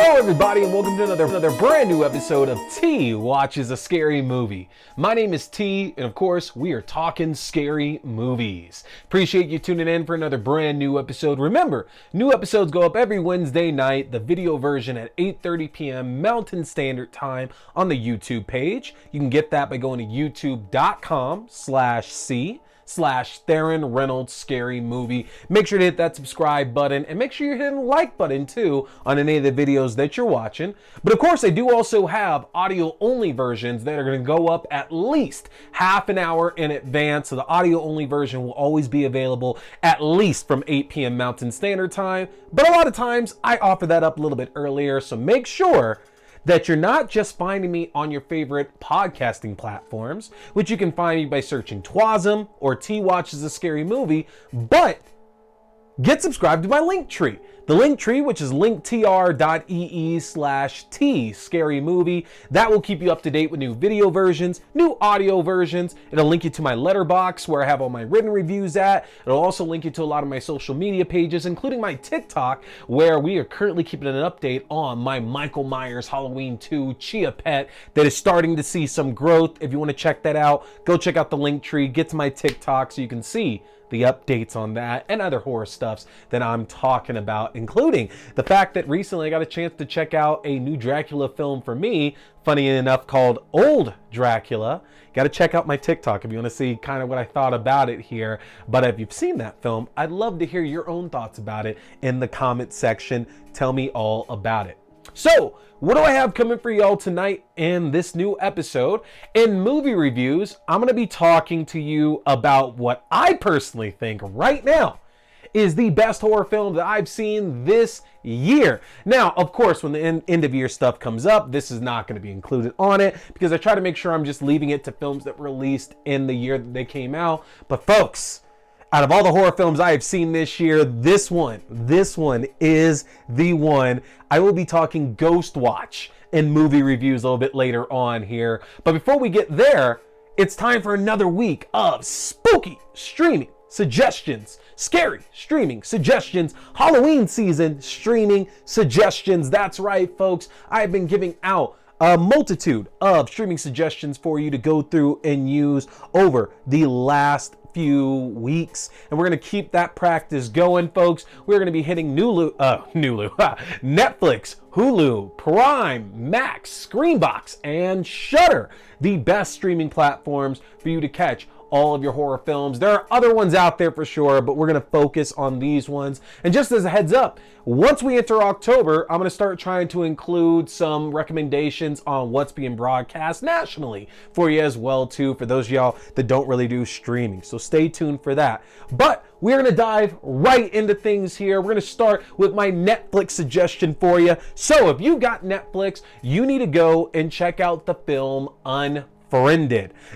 Hello everybody and welcome to another brand new episode of T Watches a Scary Movie. My name is T and of course we are talking scary movies. Appreciate you tuning in for another brand new episode. Remember, new episodes go up every Wednesday night, the video version at 8:30 p.m. Mountain Standard Time on the YouTube page. You can get that by going to youtube.com/Theron Reynolds Scary Movie. Make sure to hit that subscribe button and make sure you're hitting the like button too on any of the videos that you're watching. But of course, I do also have audio only versions that are going to go up at least half an hour in advance. So the audio only version will always be available at least from 8 p.m. Mountain Standard Time. But a lot of times I offer that up a little bit earlier. So make sure that you're not just finding me on your favorite podcasting platforms, which you can find me by searching TWASM or T Watches a Scary Movie, but get subscribed to my link tree. The link tree, which is linktr.ee/T Scary Movie. That will keep you up to date with new video versions, new audio versions. It'll link you to my letterbox where I have all my written reviews at. It'll also link you to a lot of my social media pages, including my TikTok, where we are currently keeping an update on my Michael Myers Halloween 2 Chia Pet that is starting to see some growth. If you want to check that out, go check out the link tree, get to my TikTok so you can see the updates on that and other horror stuffs that I'm talking about, including the fact that recently I got a chance to check out a new Dracula film for me, funny enough, called Old Dracula. Got to check out my TikTok if you want to see kind of what I thought about it here. But if you've seen that film, I'd love to hear your own thoughts about it in the comment section. Tell me all about it. So, what do I have coming for y'all tonight in this new episode? In movie reviews, I'm going to be talking to you about what I personally think right now is the best horror film that I've seen this year. Now, of course, when the end of year stuff comes up, this is not going to be included on it because I try to make sure I'm just leaving it to films that were released in the year that they came out. But folks, out of all the horror films I have seen this year, this one is the one. I will be talking Ghostwatch in movie reviews a little bit later on here. But before we get there, it's time for another week of spooky streaming suggestions. Scary streaming suggestions. Halloween season streaming suggestions. That's right, folks. I've been giving out a multitude of streaming suggestions for you to go through and use over the last few weeks, and we're going to keep that practice going, folks. We're going to be hitting Netflix, Hulu, Prime, Max, Screenbox, and Shudder, the best streaming platforms for you to catch all of your horror films. There are other ones out there for sure, but we're going to focus on these ones. And just as a heads up, once we enter October, I'm going to start trying to include some recommendations on what's being broadcast nationally for you as well too, for those of y'all that don't really do streaming. So stay tuned for that. But we're going to dive right into things here. We're going to start with my Netflix suggestion for you. So if you've got Netflix, you need to go and check out the film Untitled.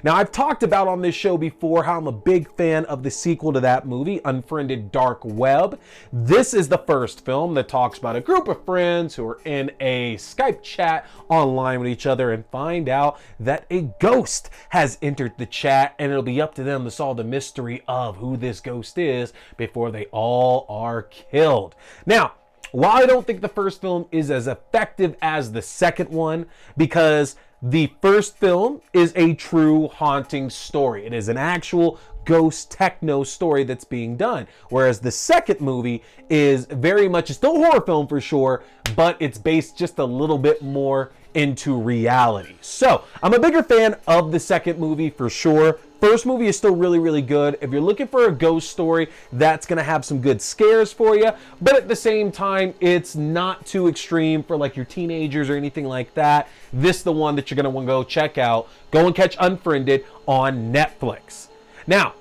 Now, I've talked about on this show before how I'm a big fan of the sequel to that movie, Unfriended Dark Web. This is the first film that talks about a group of friends who are in a Skype chat online with each other and find out that a ghost has entered the chat, and it'll be up to them to solve the mystery of who this ghost is before they all are killed. Now, while I don't think the first film is as effective as the second one, because the first film is a true haunting story. It is an actual ghost techno story that's being done. Whereas the second movie is very much, it's still a horror film for sure, but it's based just a little bit more into reality. So I'm a bigger fan of the second movie for sure. First movie is still really, really good. If you're looking for a ghost story, that's going to have some good scares for you. But at the same time, it's not too extreme for like your teenagers or anything like that. This is the one that you're going to want to go check out. Go and catch Unfriended on Netflix. Now,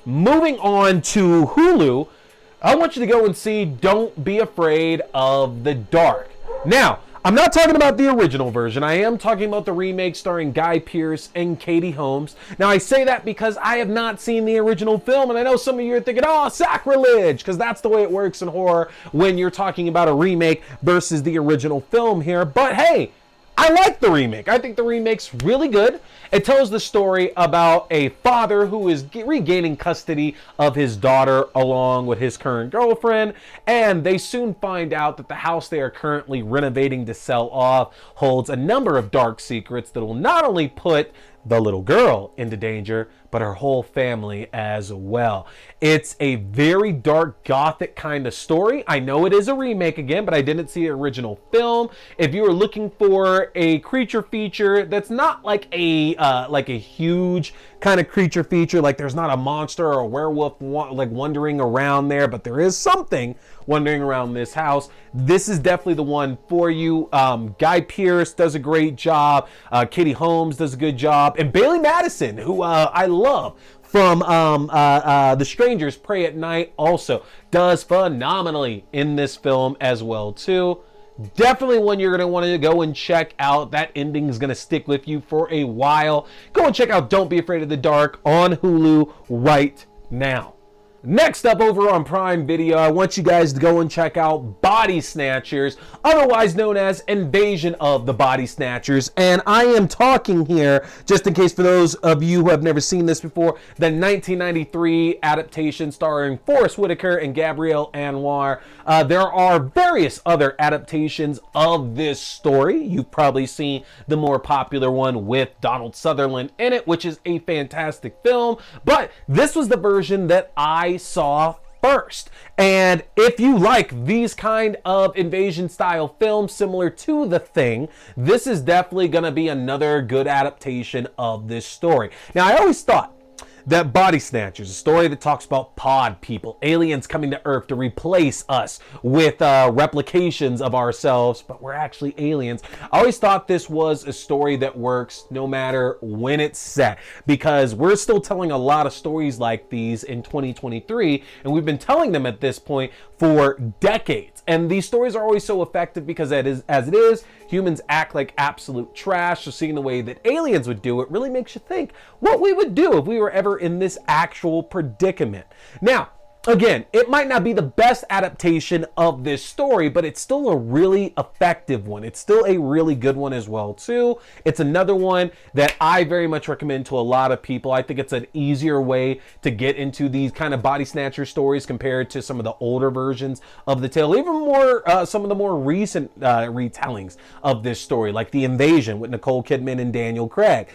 moving on to Hulu, I want you to go and see Don't Be Afraid of the Dark. Now, I'm not talking about the original version. I am talking about the remake starring Guy Pearce and Katie Holmes. Now, I say that because I have not seen the original film, and I know some of you are thinking, oh, sacrilege, because that's the way it works in horror when you're talking about a remake versus the original film here. But hey, I like the remake. I think the remake's really good. It tells the story about a father who is regaining custody of his daughter along with his current girlfriend, and they soon find out that the house they are currently renovating to sell off holds a number of dark secrets that will not only put the little girl into danger, but her whole family as well. It's a very dark, gothic kind of story. I know it is a remake again, but I didn't see the original film. If you are looking for a creature feature that's not like a huge kind of creature feature, like there's not a monster or a werewolf like wandering around there, but there is something wandering around this house, this is definitely the one for you. Guy Pearce does a great job. Katie Holmes does a good job. And Bailey Madison, who I love from The Strangers Pray at Night, also does phenomenally in this film as well too. Definitely one you're going to want to go and check out. That ending is going to stick with you for a while. Go and check out Don't Be Afraid of the Dark on Hulu right now. Next up over on Prime Video, I want you guys to go and check out Body Snatchers, otherwise known as Invasion of the Body Snatchers. And I am talking here, just in case for those of you who have never seen this before, the 1993 adaptation starring Forrest Whitaker and Gabrielle Anwar. There are various other adaptations of this story. You've probably seen the more popular one with Donald Sutherland in it, which is a fantastic film. But this was the version that I saw first. And if you like these kind of invasion style films similar to The Thing, this is definitely going to be another good adaptation of this story. Now, I always thought that Body Snatchers, a story that talks about pod people, aliens coming to Earth to replace us with replications of ourselves, but we're actually aliens. I always thought this was a story that works no matter when it's set, because we're still telling a lot of stories like these in 2023, and we've been telling them at this point for decades. And these stories are always so effective because as it is, humans act like absolute trash. So seeing the way that aliens would do it really makes you think what we would do if we were ever in this actual predicament. Now, again, it might not be the best adaptation of this story, but it's still a really effective one. It's still a really good one as well, too. It's another one that I very much recommend to a lot of people. I think it's an easier way to get into these kind of body snatcher stories compared to some of the older versions of the tale, even more some of the more recent retellings of this story, like The Invasion with Nicole Kidman and Daniel Craig.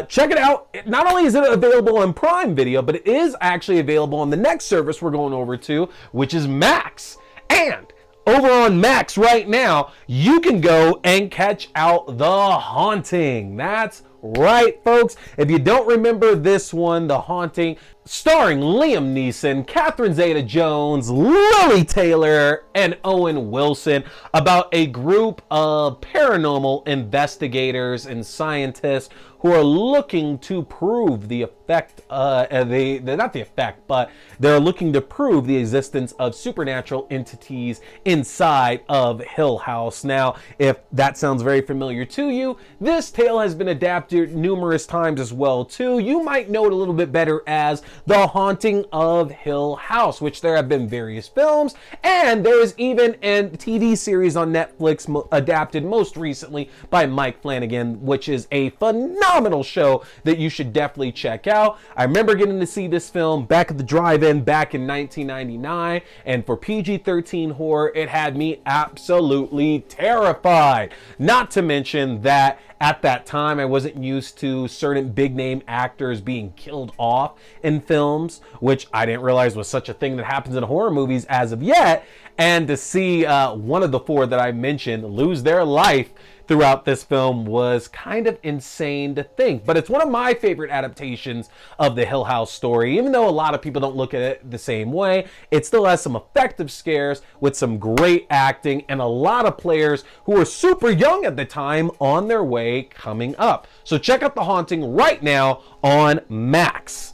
Check it out. Not only is it available on Prime Video, but it is actually available on the next service we're going over to, which is Max. And over on Max right now, you can go and catch out The Haunting. That's right, folks. If you don't remember this one, The Haunting, starring Liam Neeson, Catherine Zeta-Jones, Lily Taylor, and Owen Wilson, about a group of paranormal investigators and scientists who are looking to prove the effect, not the effect, but they're looking to prove the existence of supernatural entities inside of Hill House. Now, if that sounds very familiar to you, this tale has been adapted numerous times as well, too. You might know it a little bit better as The Haunting of Hill House, which there have been various films, and there is even a TV series on Netflix adapted most recently by Mike Flanagan, which is a phenomenal show that you should definitely check out. I remember getting to see this film back at the drive-in back in 1999, and for PG-13 horror, it had me absolutely terrified. Not to mention that at that time, I wasn't used to certain big-name actors being killed off in films, which I didn't realize was such a thing that happens in horror movies as of yet. And to see one of the four that I mentioned lose their life throughout this film was kind of insane to think. But it's one of my favorite adaptations of the Hill House story. Even though a lot of people don't look at it the same way, it still has some effective scares with some great acting and a lot of players who were super young at the time on their way coming up. So check out The Haunting right now on Max.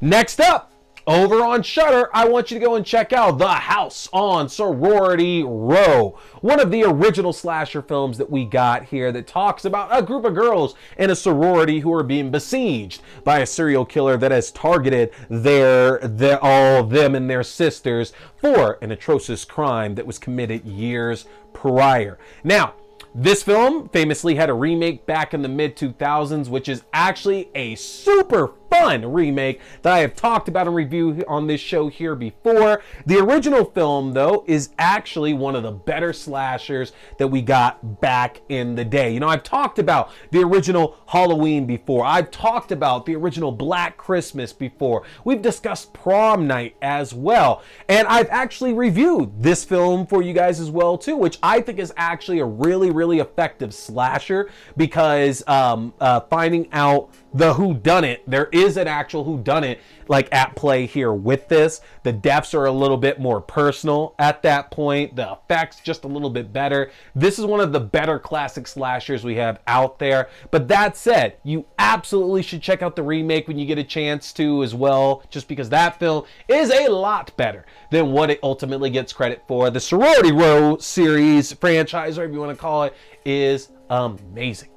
Next up, over on Shudder, I want you to go and check out The House on Sorority Row, one of the original slasher films that we got here that talks about a group of girls in a sorority who are being besieged by a serial killer that has targeted all of them and their sisters for an atrocious crime that was committed years prior. Now, This film famously had a remake back in the mid-2000s, which is actually a super fun remake that I have talked about and reviewed on this show here before. The original film, though, is actually one of the better slashers that we got back in the day. You know, I've talked about the original Halloween before. I've talked about the original Black Christmas before. We've discussed Prom Night as well. And I've actually reviewed this film for you guys as well, too, which I think is actually a really effective slasher because finding out the whodunit, there is an actual whodunit like at play here with this. The deaths are a little bit more personal at that point. The effects just a little bit better. This is one of the better classic slashers we have out there. But that said, you absolutely should check out the remake when you get a chance to as well, just because that film is a lot better than what it ultimately gets credit for. The Sorority Row series, franchise, whatever you want to call it, is amazing.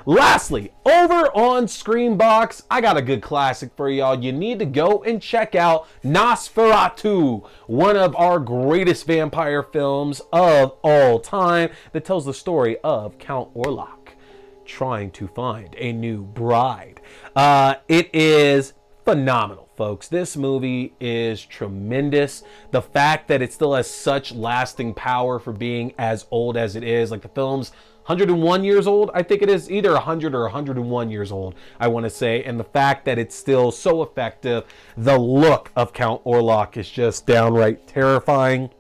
Lastly, over on Screambox, I got a good classic for y'all. You need to go and check out Nosferatu, one of our greatest vampire films of all time that tells the story of Count Orlok trying to find a new bride. It is phenomenal, folks. This movie is tremendous. The fact that it still has such lasting power for being as old as it is, like the film's 101 years old, I think it is, either 100 or 101 years old, I want to say, and the fact that it's still so effective. The look of Count Orlok is just downright terrifying.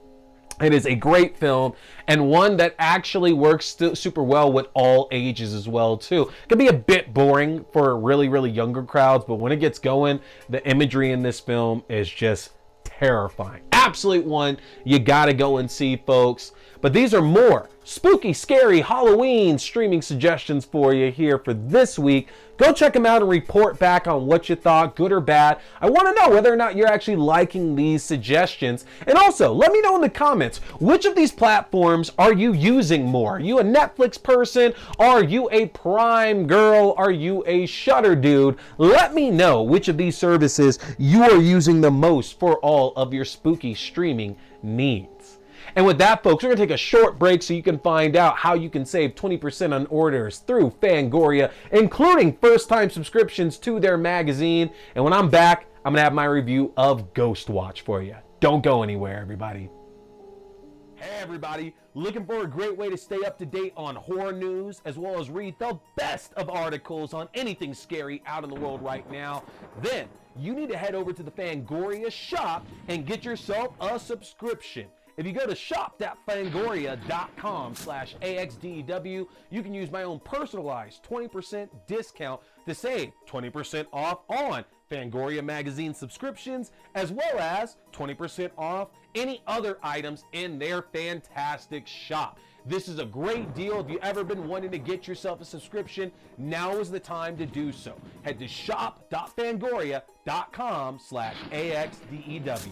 It is a great film, and one that actually works super well with all ages as well, too. It can be a bit boring for really younger crowds, but when it gets going, the imagery in this film is just terrifying. Absolute one you gotta go and see, folks. But these are more spooky, scary Halloween streaming suggestions for you here for this week. Go check them out and report back on what you thought, good or bad. I want to know whether or not you're actually liking these suggestions. And also, let me know in the comments, which of these platforms are you using more? Are you a Netflix person? Are you a Prime girl? Are you a Shudder dude? Let me know which of these services you are using the most for all of your spooky streaming needs. And with that, folks, we're going to take a short break so you can find out how you can save 20% on orders through Fangoria, including first-time subscriptions to their magazine. And when I'm back, I'm going to have my review of Ghostwatch for you. Don't go anywhere, everybody. Hey, everybody. Looking for a great way to stay up to date on horror news, as well as read the best of articles on anything scary out in the world right now? Then you need to head over to the Fangoria shop and get yourself a subscription. If you go to shop.fangoria.com/AXDEW, you can use my own personalized 20% discount to save 20% off on Fangoria magazine subscriptions, as well as 20% off any other items in their fantastic shop. This is a great deal. If you've ever been wanting to get yourself a subscription, now is the time to do so. Head to shop.fangoria.com/AXDEW.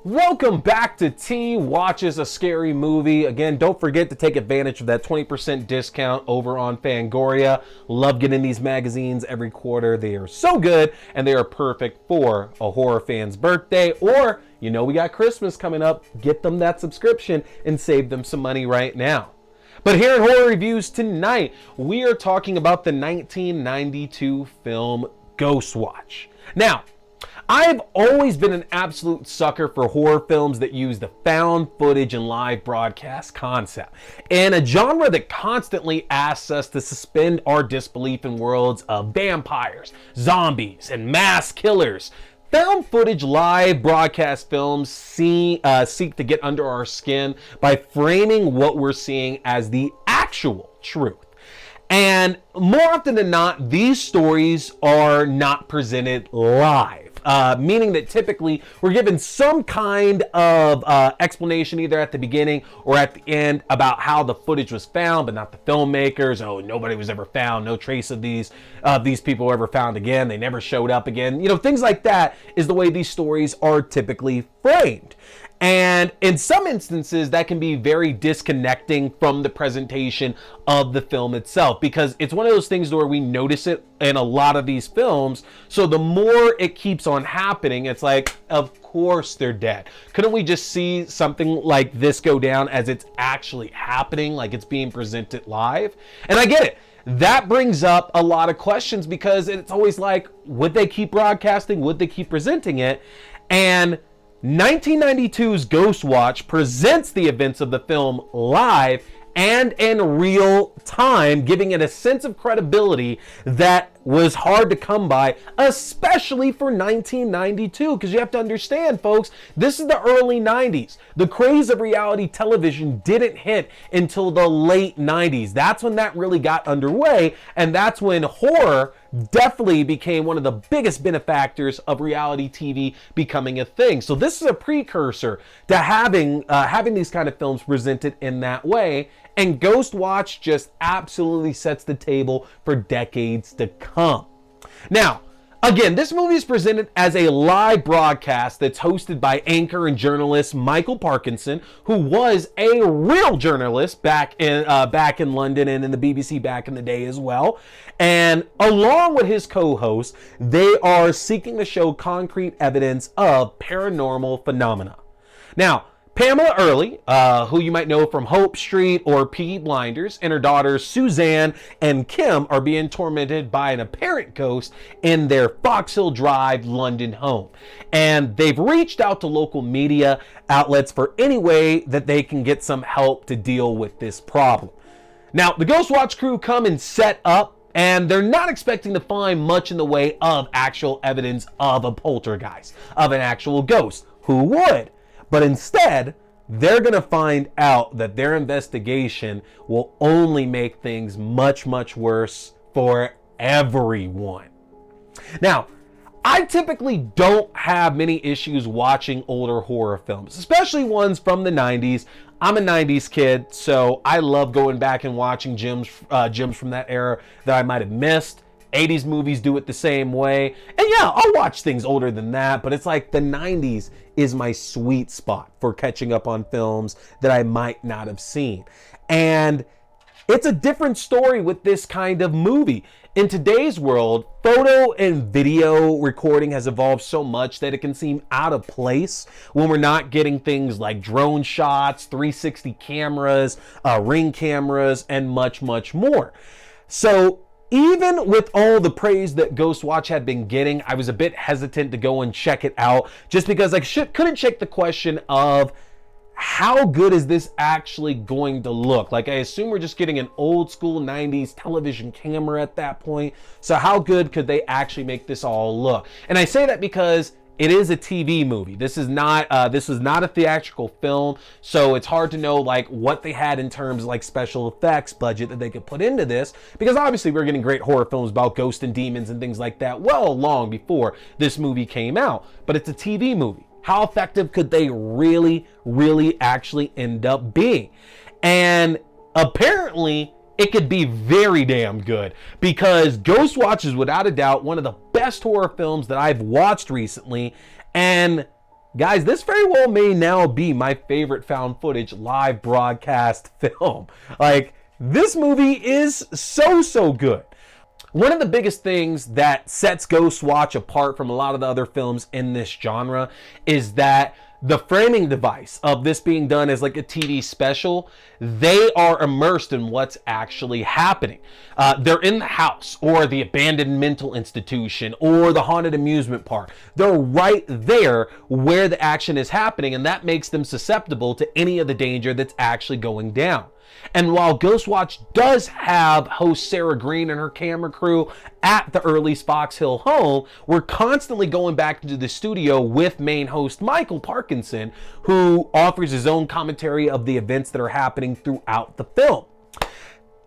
Welcome back to T Watches a Scary Movie. Again, don't forget to take advantage of that 20% discount over on Fangoria. Love getting these magazines every quarter. They are so good, and they are perfect for a horror fan's birthday, or, you know, we got Christmas coming up. Get them that subscription and save them some money right now. But here in Horror Reviews tonight, we are talking about the 1992 film Ghostwatch. Now, I've always been an absolute sucker for horror films that use the found footage and live broadcast concept, and a genre that constantly asks us to suspend our disbelief in worlds of vampires, zombies, and mass killers. Found footage live broadcast films seek to get under our skin by framing what we're seeing as the actual truth. And more often than not, these stories are not presented live. Meaning that typically we're given some kind of explanation either at the beginning or at the end about how the footage was found, but not the filmmakers. Oh, nobody was ever found. No trace of these people were ever found again. They never showed up again. You know, things like that is the way these stories are typically framed. And in some instances, that can be very disconnecting from the presentation of the film itself, because it's one of those things where we notice it in a lot of these films. So the more it keeps on happening, it's like, of course they're dead. Couldn't we just see something like this go down as it's actually happening, like it's being presented live? And I get it. That brings up a lot of questions, because it's always like, would they keep broadcasting? Would they keep presenting it? And 1992's Ghostwatch presents the events of the film live and in real time, giving it a sense of credibility that was hard to come by, especially for 1992, because you have to understand, folks, this is the early 90s. The craze of reality television didn't hit until the late 90s. That's when that really got underway, and that's when horror definitely became one of the biggest benefactors of reality TV becoming a thing. So this is a precursor to having these kind of films presented in that way, and Ghostwatch just absolutely sets the table for decades to come. Now, again, this movie is presented as a live broadcast that's hosted by anchor and journalist Michael Parkinson, who was a real journalist back in London and in the BBC back in the day as well. And along with his co-host, they are seeking to show concrete evidence of paranormal phenomena. Now, Pamela Early, who you might know from Hope Street or Peaky Blinders, and her daughters Suzanne and Kim are being tormented by an apparent ghost in their Fox Hill Drive, London home. And they've reached out to local media outlets for any way that they can get some help to deal with this problem. Now, the Ghostwatch crew come and set up, and they're not expecting to find much in the way of actual evidence of a poltergeist, of an actual ghost. Who would? But instead, they're going to find out that their investigation will only make things much, much worse for everyone. Now, I typically don't have many issues watching older horror films, especially ones from the 90s. I'm a 90s kid, so I love going back and watching gems from that era that I might have missed. 80s movies do it the same way. And yeah, I'll watch things older than that, but it's like the 90s is my sweet spot for catching up on films that I might not have seen. And it's a different story with this kind of movie. In today's world, photo and video recording has evolved so much that it can seem out of place when we're not getting things like drone shots, 360 cameras, ring cameras, and much, much more. So even with all the praise that Ghostwatch had been getting, I was a bit hesitant to go and check it out, just because I couldn't check the question of how good is this actually going to look? Like, I assume we're just getting an old school 90s television camera at that point. So how good could they actually make this all look? And I say that because it is a TV movie. This is not a theatrical film, so it's hard to know like what they had in terms of like special effects budget that they could put into this, because obviously we're getting great horror films about ghosts and demons and things like that well long before this movie came out. But it's a TV movie. How effective could they really, really actually end up being? And apparently it could be very damn good, because Ghostwatch is without a doubt one of the best horror films that I've watched recently. And guys, this very well may now be my favorite found footage live broadcast film. Like, this movie is so good. One of the biggest things that sets Ghostwatch apart from a lot of the other films in this genre is that the framing device of this being done as like a TV special, they are immersed in what's actually happening. They're in the house or the abandoned mental institution or the haunted amusement park. They're right there where the action is happening, and that makes them susceptible to any of the danger that's actually going down. And while Ghostwatch does have host Sarah Green and her camera crew at the early Fox Hill home, we're constantly going back into the studio with main host Michael Parkinson, who offers his own commentary of the events that are happening throughout the film.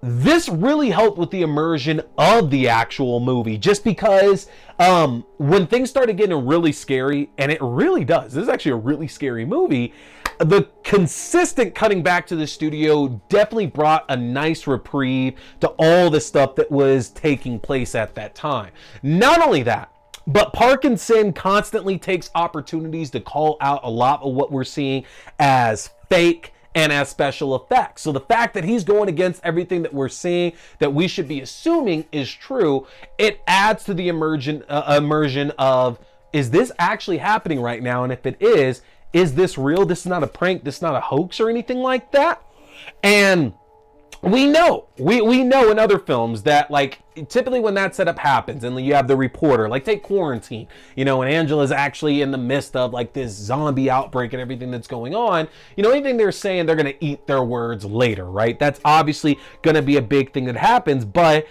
This really helped with the immersion of the actual movie, just because when things started getting really scary, and it really does, this is actually a really scary movie, the consistent cutting back to the studio definitely brought a nice reprieve to all the stuff that was taking place at that time. Not only that, But Parkinson constantly takes opportunities to call out a lot of what we're seeing as fake and as special effects. So the fact that he's going against everything that we're seeing that we should be assuming is true, it adds to the immersion of, is this actually happening right now? And if it is this real? This is not a prank. This is not a hoax or anything like that. And we know in other films that, like, typically when that setup happens and you have the reporter, like take Quarantine, you know, and Angela's actually in the midst of like this zombie outbreak and everything that's going on, you know, anything they're saying, they're going to eat their words later, right? That's obviously going to be a big thing that happens. But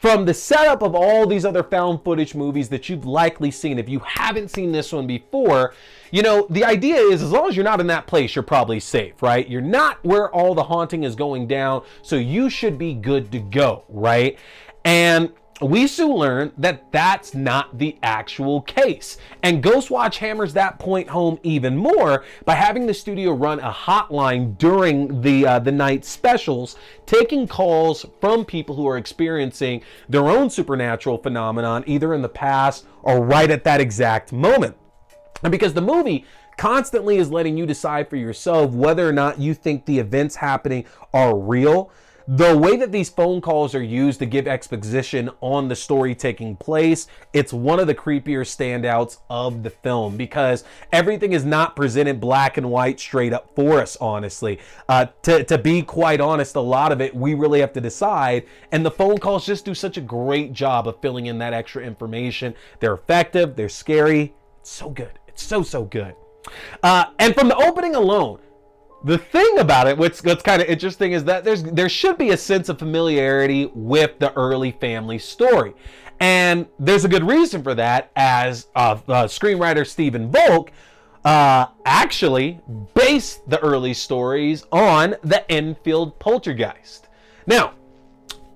from the setup of all these other found footage movies that you've likely seen, if you haven't seen this one before, you know, the idea is as long as you're not in that place, you're probably safe, right? You're not where all the haunting is going down, so you should be good to go, right? And we soon learn that that's not the actual case. And Ghostwatch hammers that point home even more by having the studio run a hotline during the night specials, taking calls from people who are experiencing their own supernatural phenomenon, either in the past or right at that exact moment. And because the movie constantly is letting you decide for yourself whether or not you think the events happening are real, the way that these phone calls are used to give exposition on the story taking place, it's one of the creepier standouts of the film, because everything is not presented black and white straight up for us, honestly. To be quite honest, a lot of it we really have to decide, and the phone calls just do such a great job of filling in that extra information. They're effective, they're scary, it's so good. It's so good. And from the opening alone, the thing about it, what's kind of interesting, is that there should be a sense of familiarity with the early family story. And there's a good reason for that, as screenwriter Stephen Volk actually based the early stories on the Enfield poltergeist. Now,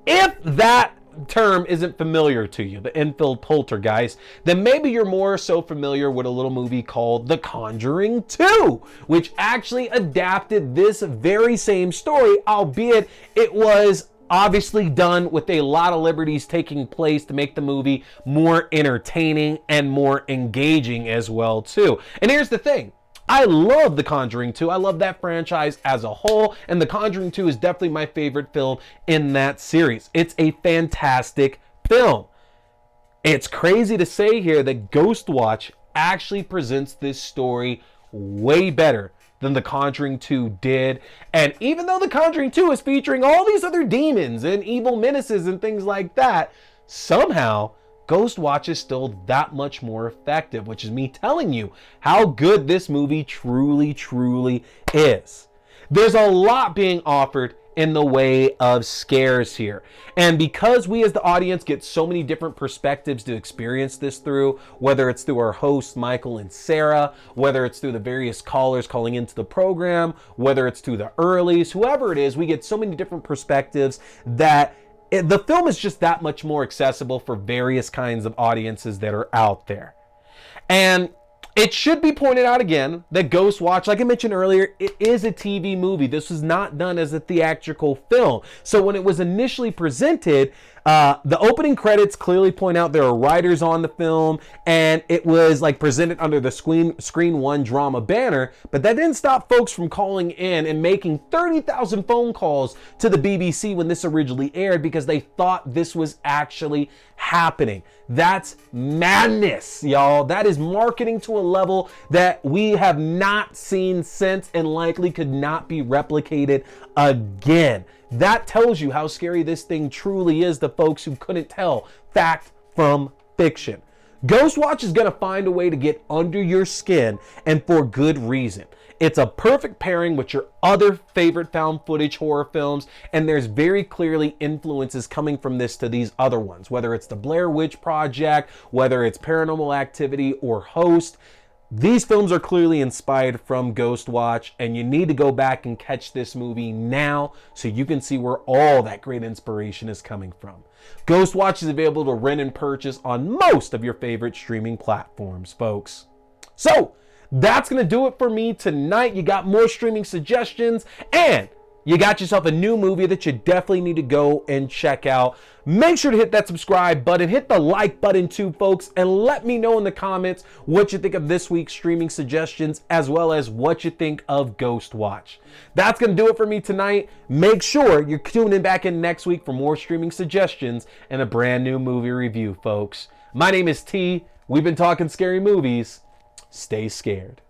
if that term isn't familiar to you, the Enfield poltergeist, then maybe you're more so familiar with a little movie called The Conjuring 2, which actually adapted this very same story, albeit it was obviously done with a lot of liberties taking place to make the movie more entertaining and more engaging as well too. And here's the thing, I love The Conjuring 2. I love that franchise as a whole, and The Conjuring 2 is definitely my favorite film in that series. It's a fantastic film. It's crazy to say here that Ghostwatch actually presents this story way better than The Conjuring 2 did. And even though The Conjuring 2 is featuring all these other demons and evil menaces and things like that, somehow Ghostwatch is still that much more effective, which is me telling you how good this movie truly is. There's a lot being offered in the way of scares here. And because we as the audience get so many different perspectives to experience this through, whether it's through our hosts, Michael and Sarah, whether it's through the various callers calling into the program, whether it's through the earlies, whoever it is, we get so many different perspectives that the film is just that much more accessible for various kinds of audiences that are out there. And it should be pointed out again that Ghostwatch, like I mentioned earlier, it is a TV movie. This was not done as a theatrical film. So when it was initially presented, the opening credits clearly point out there are writers on the film, and it was like presented under the Screen One drama banner, but that didn't stop folks from calling in and making 30,000 phone calls to the BBC when this originally aired because they thought this was actually happening. That's madness, y'all. That is marketing to a level that we have not seen since and likely could not be replicated again. That tells you how scary this thing truly is to folks who couldn't tell fact from fiction. Ghostwatch is going to find a way to get under your skin, and for good reason. It's a perfect pairing with your other favorite found footage horror films, and there's very clearly influences coming from this to these other ones, whether it's the Blair Witch Project, whether it's Paranormal Activity or Host. These films are clearly inspired from Ghostwatch, and you need to go back and catch this movie now so you can see where all that great inspiration is coming from. Ghostwatch is available to rent and purchase on most of your favorite streaming platforms, folks. So, that's going to do it for me tonight. You got more streaming suggestions, and you got yourself a new movie that you definitely need to go and check out. Make sure to hit that subscribe button, hit the like button too, folks, and let me know in the comments what you think of this week's streaming suggestions, as well as what you think of Ghostwatch. That's going to do it for me tonight. Make sure you're tuning back in next week for more streaming suggestions and a brand new movie review, folks. My name is T. We've been talking scary movies. Stay scared.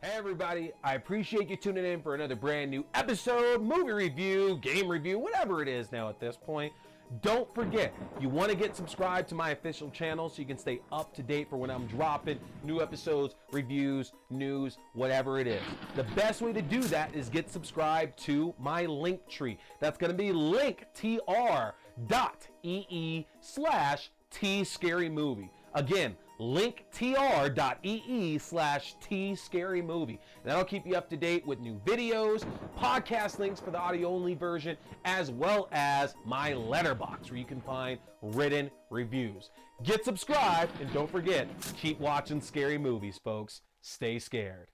Hey everybody, I appreciate you tuning in for another brand new episode, movie review, game review, whatever it is now at this point. Don't forget, you want to get subscribed to my official channel so you can stay up to date for when I'm dropping new episodes, reviews, news, whatever it is. The best way to do that is get subscribed to my link tree. That's going to be linktr.ee/tscarymovie. Again, linktr.ee/tscarymovie. That'll keep you up to date with new videos, podcast links for the audio-only version, as well as my letterbox where you can find written reviews. Get subscribed, and don't forget, keep watching scary movies, folks. Stay scared.